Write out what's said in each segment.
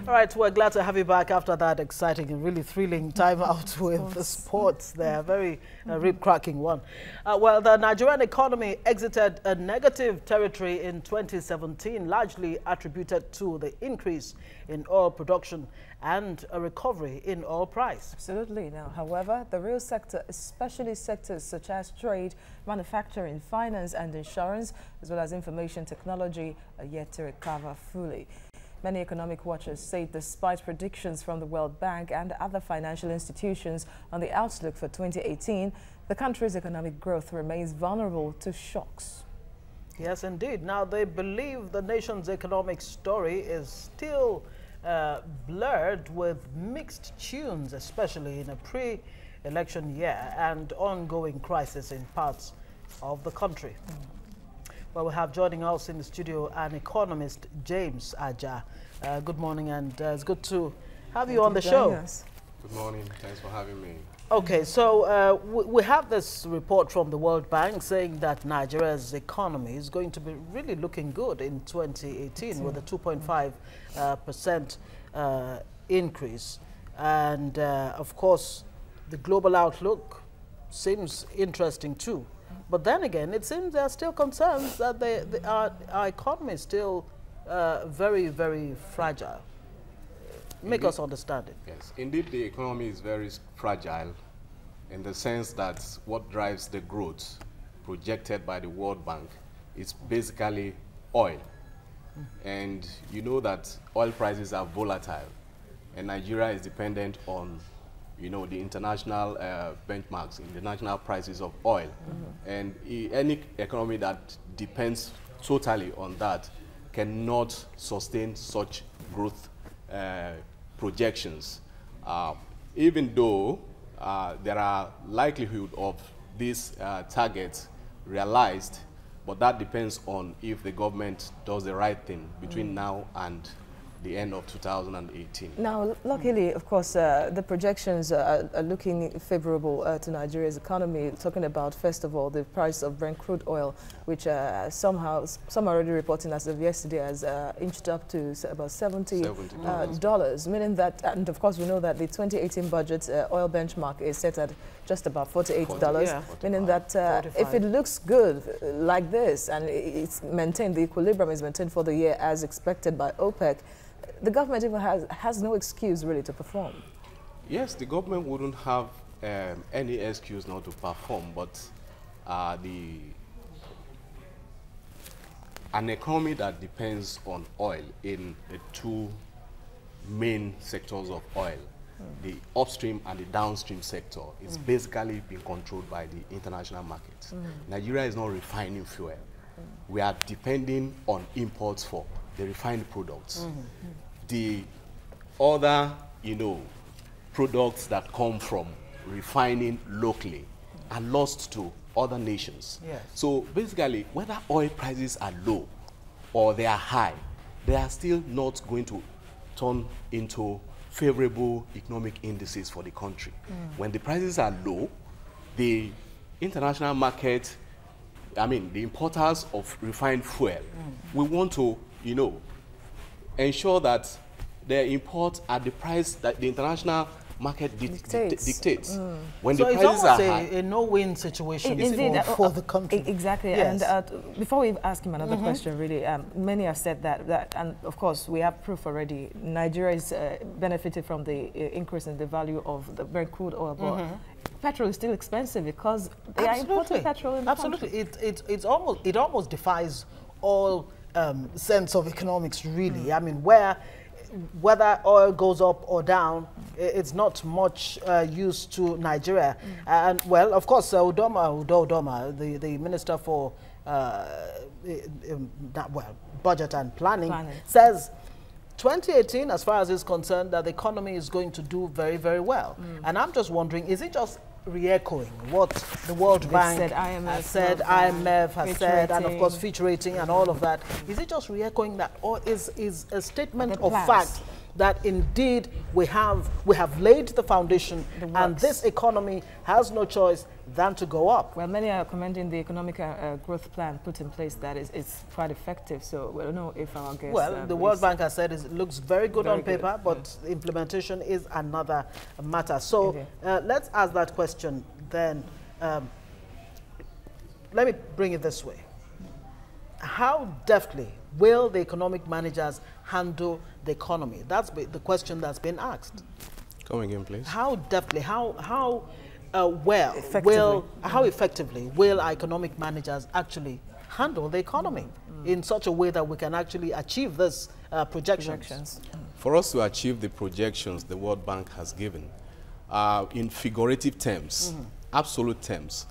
All right, we're glad to have you back after that exciting and really thrilling time out with the sports there. Very rib-cracking one. Well, the Nigerian economy exited a negative territory in 2017, largely attributed to the increase in oil production and a recovery in oil price. Absolutely. Now, however, the real sector, especially sectors such as trade, manufacturing, finance and insurance, as well as information technology, are yet to recover fully. Many economic watchers say despite predictions from the World Bank and other financial institutions on the outlook for 2018, the country's economic growth remains vulnerable to shocks. Yes, indeed. Now, they believe the nation's economic story is still blurred with mixed tunes, especially in a pre-election year and ongoing crisis in parts of the country. Well, we have joining us in the studio an economist, James Ajah. Good morning, and it's good to have you on the show. Good morning. Thanks for having me. Okay, so we have this report from the World Bank saying that Nigeria's economy is going to be really looking good in 2018 with a 2.5% increase. And, of course, the global outlook seems interesting too. But then again, it seems there are still concerns that our economy is still very, very fragile. Make us understand it. Yes, indeed, the economy is very fragile in the sense that what drives the growth projected by the World Bank is basically oil. And you know that oil prices are volatile, and Nigeria is dependent on the international benchmarks, international prices of oil. And any economy that depends totally on that cannot sustain such growth projections. Even though there are likelihood of these targets realized, but that depends on if the government does the right thing between now and the end of 2018. Now, luckily, of course, the projections are looking favorable to Nigeria's economy, talking about, first of all, the price of Brent crude oil, which some are already reporting as of yesterday has inched up to about $70, meaning that, and of course, we know that the 2018 budget oil benchmark is set at just about $48, meaning that if it looks good like this and it's maintained, the equilibrium is maintained for the year as expected by OPEC, the government even has no excuse really to perform. Yes, the government wouldn't have any excuse not to perform, but an economy that depends on oil in the two main sectors of oil, the upstream and the downstream sector, is basically being controlled by the international market. Nigeria is not refining fuel. We are depending on imports for the refined products. The other, products that come from refining locally are lost to other nations. Yes. So basically, whether oil prices are low or they are high, they are still not going to turn into favorable economic indices for the country. When the prices are low, the international market, the importers of refined fuel, we want to, ensure that they import at the price that the international market dictates. When so the prices are high, a no-win situation for the country. Exactly. Yes. And before we ask him another question, really, many have said that, and of course we have proof already. Nigeria is benefited from the increase in the value of the Brent crude oil, but petrol is still expensive because they are importing petrol in the country. It almost defies all sense of economics, really. Whether oil goes up or down, it's not much use to Nigeria. And, well, of course, Udo Udoma, the Minister for Budget and Planning, says 2018, as far as is concerned, that the economy is going to do very, very well. And I'm just wondering, is it just re-echoing what the World Bank has said, IMF has said, and of course Fitch rating and all of that? Is it just re-echoing that, or is a statement of fact that indeed we have laid the foundation, and this economy has no choice than to go up. Well, many are commending the economic growth plan put in place that it's quite effective. So we don't know if our guests... Well, the World Bank has said it looks very good on paper, but implementation is another matter. So let's ask that question then. Let me bring it this way. How deftly will the economic managers handle the economy? That's the question that's been asked. Come again, please. How deftly, how effectively will our economic managers actually handle the economy in such a way that we can actually achieve this projections? For us to achieve the projections the World Bank has given, in figurative terms, absolute terms,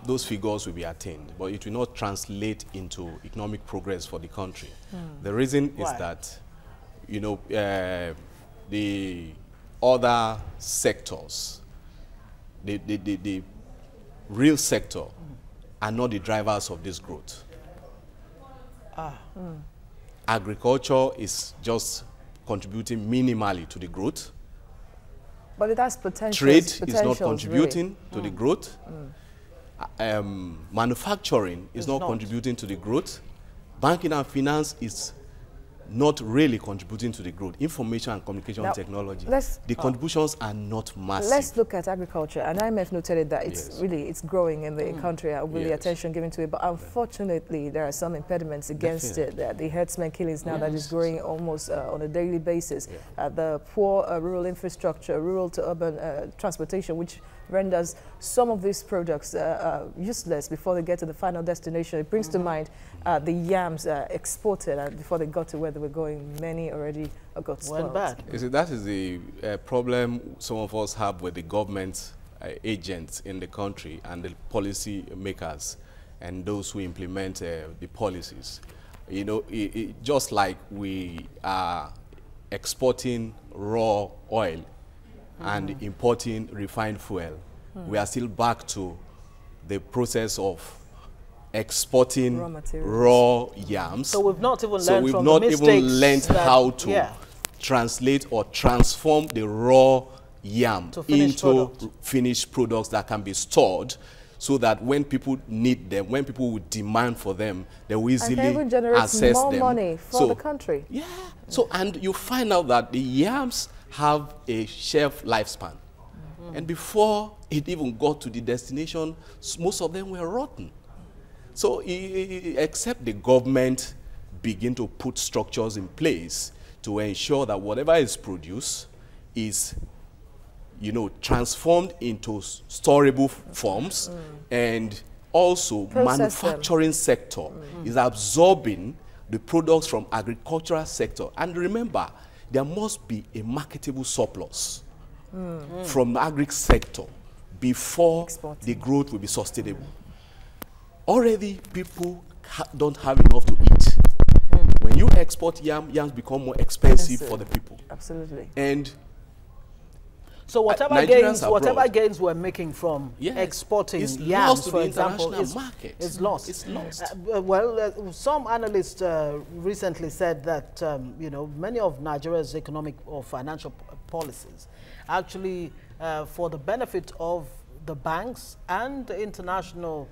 those figures will be attained, but it will not translate into economic progress for the country. The reason is that, you know, the other sectors, the real sector, are not the drivers of this growth. Agriculture is just contributing minimally to the growth. But it has potential. Trade is not contributing to the growth. Manufacturing is not contributing to the growth. Banking and finance is not really contributing to the growth. Information and communication technology, the contributions are not massive. Let's look at agriculture. And IMF noted that it's it's growing in the country with the attention given to it. But unfortunately, there are some impediments against it. The herdsmen killings now that is growing almost on a daily basis. The poor rural infrastructure, rural to urban transportation, which renders some of these products useless before they get to the final destination. It brings to mind the yams exported, and before they got to where they were going, many already got spoiled. You see, that is the problem some of us have with the government agents in the country and the policy makers and those who implement the policies. You know, just like we are exporting raw oil and importing refined fuel, we are still back to the process of exporting raw yams. So we've not even learned so we've from not the even learned how to translate or transform the raw yam into finished products that can be stored, so that when people need them, when people would demand for them, they will easily access more them. Money for the country. Yeah. So, and you find out that the yams have a shelf lifespan. And before it even got to the destination, most of them were rotten. So except the government begin to put structures in place to ensure that whatever is produced is, you know, transformed into storable forms, and also manufacturing sector is absorbing the products from agricultural sector. And remember, there must be a marketable surplus from the agri sector before the growth will be sustainable. Already people don't have enough to eat. When you export yams become more expensive for the people. Absolutely. And so whatever gains we're making from exporting yams, for example, is lost. It's lost. Some analysts recently said that you know, many of Nigeria's economic or financial policies actually for the benefit of the banks and the international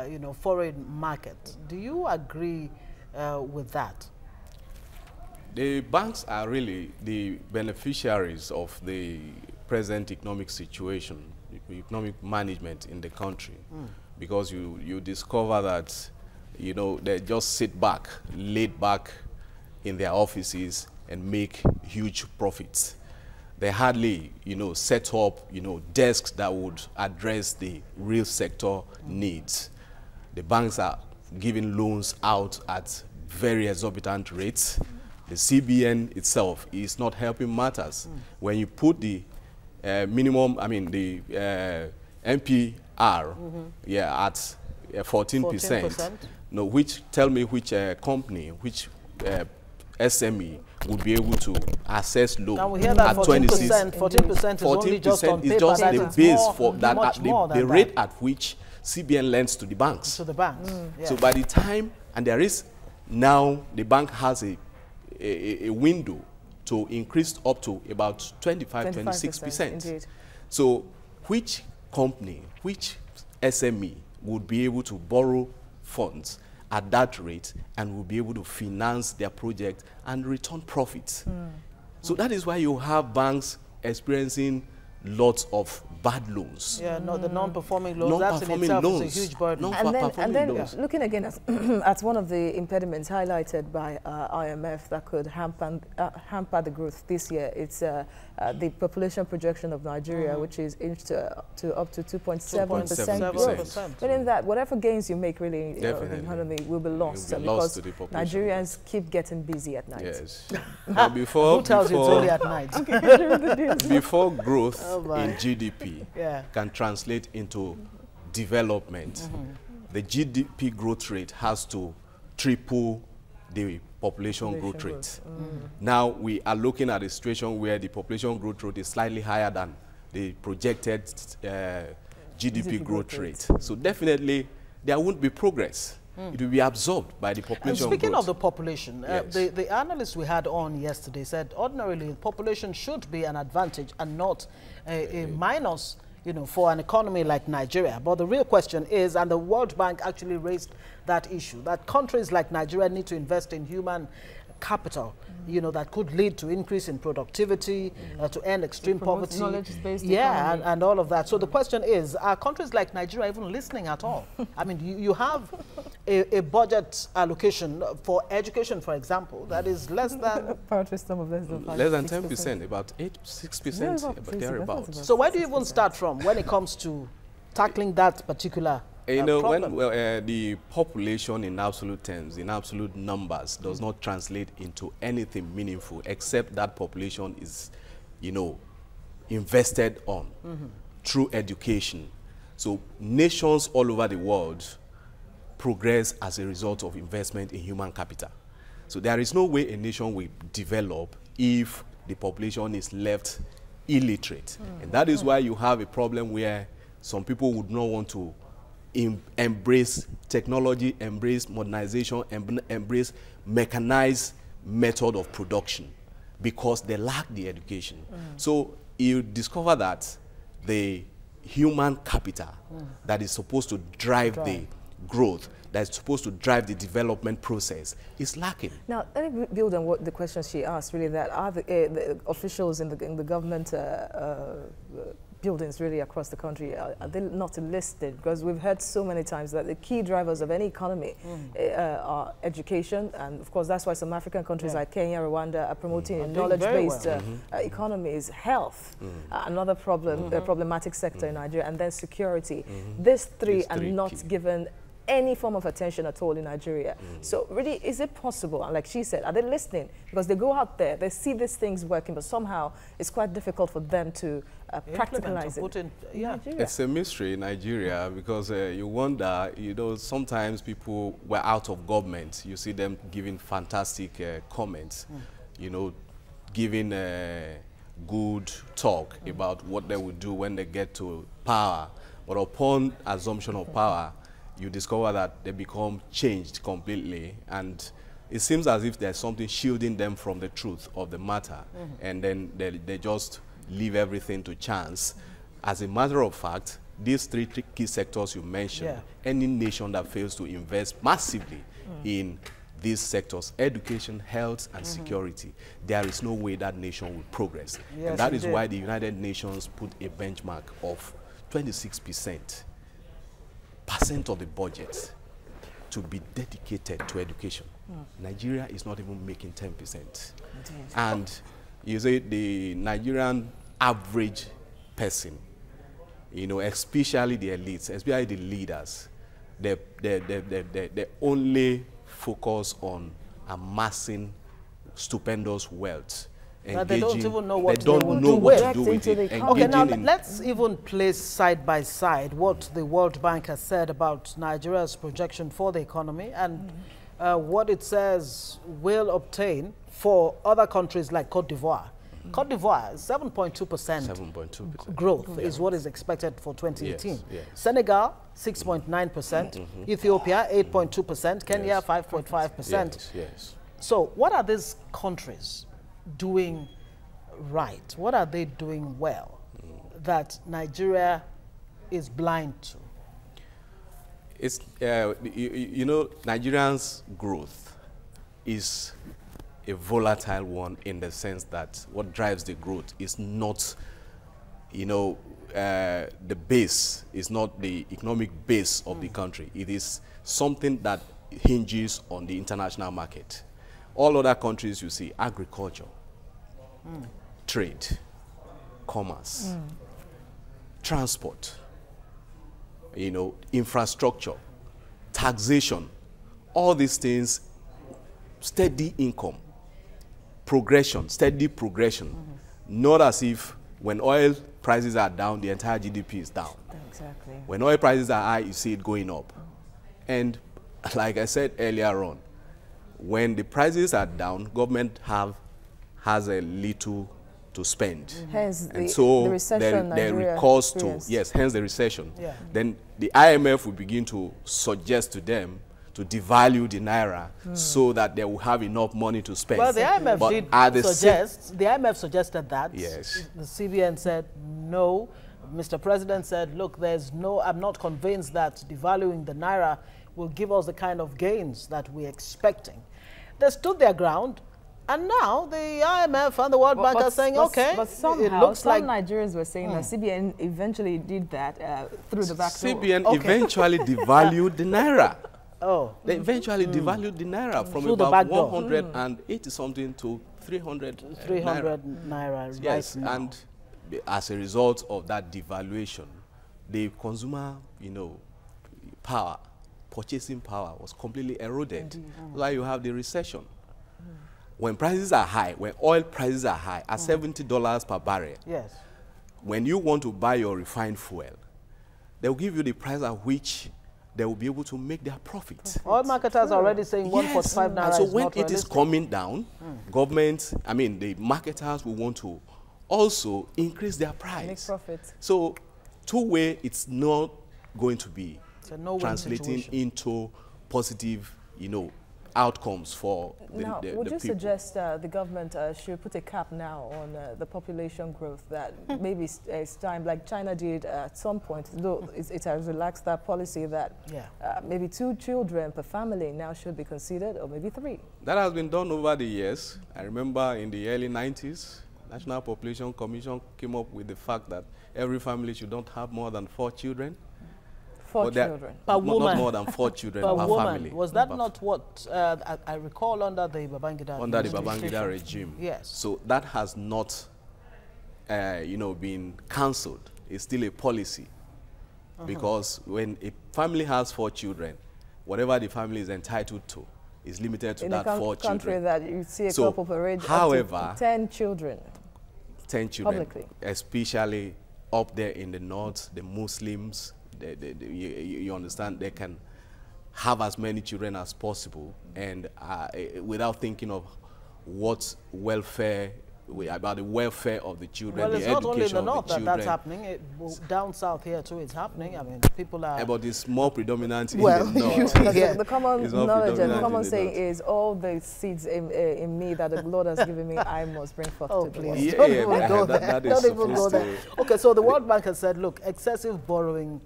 you know, foreign market. Do you agree with that? The banks are really the beneficiaries of the present economic situation, economic management in the country, because you discover that, you know, they just sit back, laid back in their offices and make huge profits. They hardly, you know, set up, you know, desks that would address the real sector needs. The banks are giving loans out at very exorbitant rates. The CBN itself is not helping matters. When you put the minimum, I mean the MPR, at 14%. No, tell me which company, which SME would be able to access loan now we hear that at 26. 14% is only just on paper. Is just the base for that, the rate at which CBN lends to the banks. To the banks. So by the time, and there is now, the bank has a window to increase up to about 25, 26%. Indeed. So which company, which SME would be able to borrow funds at that rate and will be able to finance their project and return profits? So that is why you have banks experiencing lots of bad loans. Yeah, no, the non-performing loans, that in itself is a huge burden. And then looking again at one of the impediments highlighted by IMF that could hamper the growth this year, it's the population projection of Nigeria, which is inched to up to 2.7% growth. Meaning that whatever gains you make really in the economy will be lost, because Nigerians keep getting busy at night. Yes. Who tells you it's only at night? Before growth in GDP can translate into development, the GDP growth rate has to triple the population growth rate. Now we are looking at a situation where the population growth rate is slightly higher than the projected GDP growth rate. So definitely there won't be progress. It will be absorbed by the population. And speaking growth of the population, the analyst we had on yesterday said ordinarily population should be an advantage and not a minus, you know, for an economy like Nigeria. But the real question is, and the World Bank actually raised that issue, that countries like Nigeria need to invest in human capital, you know, that could lead to increase in productivity, to end extreme poverty. Knowledge-based economy. And all of that. So the question is, are countries like Nigeria even listening at all? I mean, you have a budget allocation for education, for example, that is less than... less than 10%, about 6%, about thereabouts. So where do you even start from when it comes to tackling that particular problem? When the population in absolute terms, in absolute numbers, does not translate into anything meaningful except that population is, you know, invested on through education. So nations all over the world progress as a result of investment in human capital. So there is no way a nation will develop if the population is left illiterate. And that is why you have a problem where some people would not want to embrace technology, embrace modernization, embrace mechanized method of production because they lack the education. So you discover that the human capital that is supposed to drive the growth, that is supposed to drive the development process, is lacking. Now, let me build on what the question she asked, really, that are the officials in the government buildings really across the country, are they not listed? Because we've heard so many times that the key drivers of any economy are education, and of course that's why some African countries like Kenya, Rwanda are promoting a knowledge-based economies. Health, another problematic sector in Nigeria, and then security. These three are not given any form of attention at all in Nigeria. So really, is it possible, and like she said, are they listening? Because they go out there, they see these things working, but somehow it's quite difficult for them to practicalize it. It's a mystery in Nigeria because you wonder, you know, sometimes people were out of government, you see them giving fantastic comments, you know, giving good talk about what they will do when they get to power. But upon assumption of power, you discover that they become changed completely, and it seems as if there's something shielding them from the truth of the matter, and then they just leave everything to chance. As a matter of fact, these three key sectors you mentioned, any nation that fails to invest massively in these sectors, education, health, and security, there is no way that nation will progress. And that is why the United Nations put a benchmark of 26% of the budget to be dedicated to education. Nigeria is not even making 10%. And you say the Nigerian average person, you know, especially the elites, especially the leaders, they only focus on amassing stupendous wealth. They don't even know what they don't know what to do with it. Okay, now let's even place side by side what the World Bank has said about Nigeria's projection for the economy and what it says will obtain for other countries like Cote d'Ivoire. Cote d'Ivoire, 7.2% growth is what is expected for 2018. Senegal, 6.9%. Ethiopia, 8.2%. Kenya, 5.5%. So what are these countries doing right? What are they doing well that Nigeria is blind to? It's, you know, Nigerians' growth is a volatile one in the sense that what drives the growth is not, you know, the base, is not the economic base of the country. It is something that hinges on the international market. All other countries, you see, agriculture, trade, commerce, transport, you know, infrastructure, taxation, all these things, steady income, progression, steady progression. Not as if when oil prices are down, the entire GDP is down. Exactly. When oil prices are high, you see it going up. And like I said earlier on, when the prices are down, government has a little to spend. Hence and the so recession there Nigeria recourse to, experienced. yes, hence the recession. Yeah. Then the IMF will begin to suggest to them to devalue the naira so that they will have enough money to spend. Well, the IMF But did at the suggest, the IMF suggested that. Yes. The CBN said no. Mr. President said, look, I'm not convinced that devaluing the naira will give us the kind of gains that we're expecting. They stood their ground, and now the IMF and the World Bank are saying, okay, but somehow, it looks some like Nigerians were saying that CBN eventually did that through the back door. CBN eventually devalued the naira. Oh. They eventually devalued the naira from Through the about back door. 180 something to 300 300 naira Yes, right now. and as a result of that devaluation, the consumer, you know, power, purchasing power was completely eroded. That's why you have the recession. When prices are high, when oil prices are high, at $70 per barrel, Yes. when you want to buy your refined fuel, they will give you the price at which they will be able to make their profit. Oil marketers are already saying 145 naira and so is when not it is realistic. coming down, government, I mean, the marketers will want to also increase their price. Make profit. So two-way, it's not going to be It's a no-win translating situation. into positive, you know, outcomes for Now, the would you people. suggest the government should put a cap now on the population growth, that maybe it's time, like China did at some point, though it has relaxed that policy that maybe 2 children per family now should be considered, or maybe 3? That has been done over the years. I remember in the early 90s, National Population Commission came up with the fact that every family should not have more than 4 children. 4 children. Per woman. Not more than 4 children Per per woman. family. Was that not what I recall under the Babangida Under the administration? Babangida regime. Yes. So that has not, you know, been cancelled. It's still a policy. Because when a family has 4 children, whatever the family is entitled to is limited to that 4 children. In a country that you see a So, couple parade however, up to 10 children. 10 children, Publicly. especially up there in the north, the Muslims, you understand, they can have as many children as possible, and without thinking of what welfare, about the welfare of the children, Well, the it's not only in education the of the north that children. that's happening. Down south here too, it's happening. I mean, people are... But it's more predominant Well, in the north. Yeah. The common It's not knowledge and predominant the common in the saying north. is, all the seeds in me that the Lord has given me, I must bring forth Oh, to the please. world. Yeah, Don't yeah, even that- go that- there. that is Don't even go supposed there. to- Okay, so the World Bank has said, look, excessive borrowing,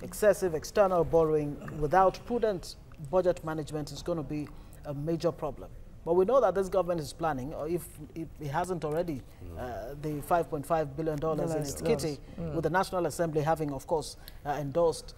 excessive external borrowing without prudent budget management is going to be a major problem. But we know that this government is planning, or if it hasn't already, the $5.5 billion in its kitty, with the National Assembly having, of course, endorsed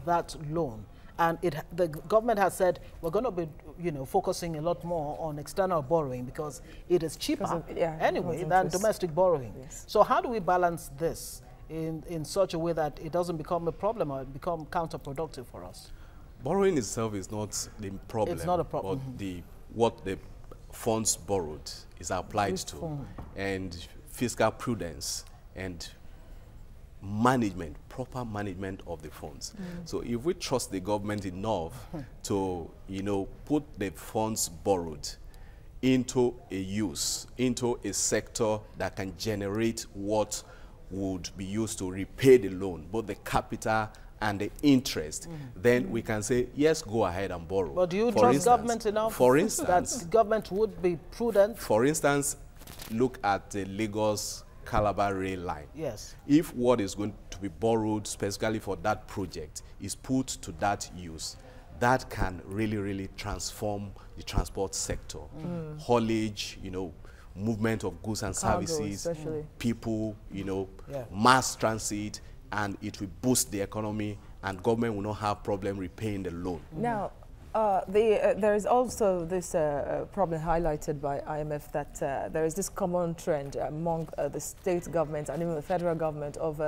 that loan. And the government has said we're going to be, you know, focusing a lot more on external borrowing because it is cheaper anyway than domestic borrowing. Yes. So how do we balance this in such a way that it doesn't become a problem or become counterproductive for us? Borrowing itself is not the problem. It's not a problem. But what the funds borrowed is applied to, and fiscal prudence and management, proper management of the funds. So if we trust the government enough to, you know, put the funds borrowed into a use, into a sector that can generate what would be used to repay the loan, both the capital and the interest, then we can say, yes, go ahead and borrow. But do you For trust instance- government enough For instance, that government would be prudent? for instance, look at the Lagos-Calabar rail line. Yes. If what is going to be borrowed specifically for that project is put to that use, that can really, really transform the transport sector. Haulage, you know, movement of goods and Cargo, services, especially. people, you know, Yeah. mass transit, and it will boost the economy, and government will not have problem repaying the loan. Now, there is also this problem highlighted by IMF that there is this common trend among the state government and even the federal government of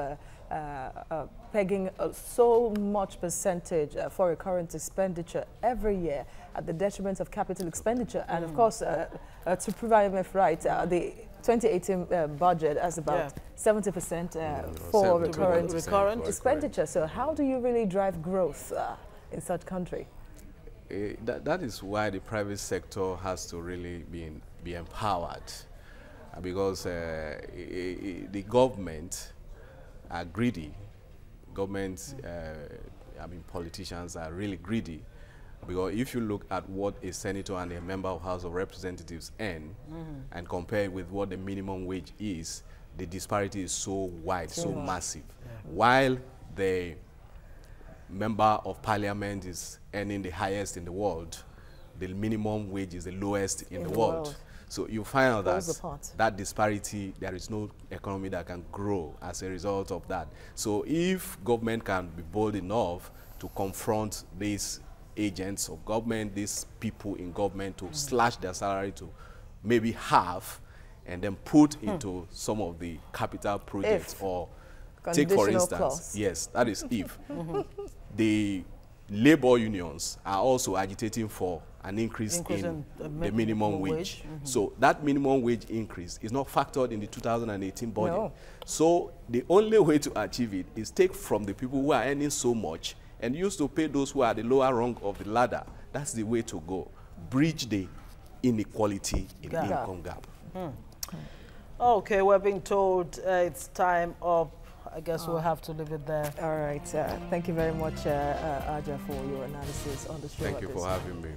pegging so much percentage for recurrent expenditure every year at the detriment of capital expenditure. And of course, to prove IMF right, the 2018 budget has about 70% for recurrent expenditure. So how do you really drive growth in such country? That is why the private sector has to really be empowered, because the government are greedy. Government, I mean, politicians are really greedy, because if you look at what a senator and a member of House of Representatives earn and compare it with what the minimum wage is, the disparity is so wide, so massive. While the member of parliament is earning the highest in the world, the minimum wage is the lowest in the world. So you find out that that disparity, there is no economy that can grow as a result of that. So if government can be bold enough to confront these agents of government, these people in government, to slash their salary to maybe half, and then put into some of the capital projects, or take for instance, yes, that is if. The labor unions are also agitating for an increase in the minimum wage. So that minimum wage increase is not factored in the 2018 budget. No. So the only way to achieve it is take from the people who are earning so much and use to pay those who are the lower rung of the ladder. That's the way to go. Bridge the inequality in the income gap. Okay, we're being told it's time up. I guess we'll have to leave it there. All right. Thank you very much, Ajah, for your analysis on the show. Thank you for having me.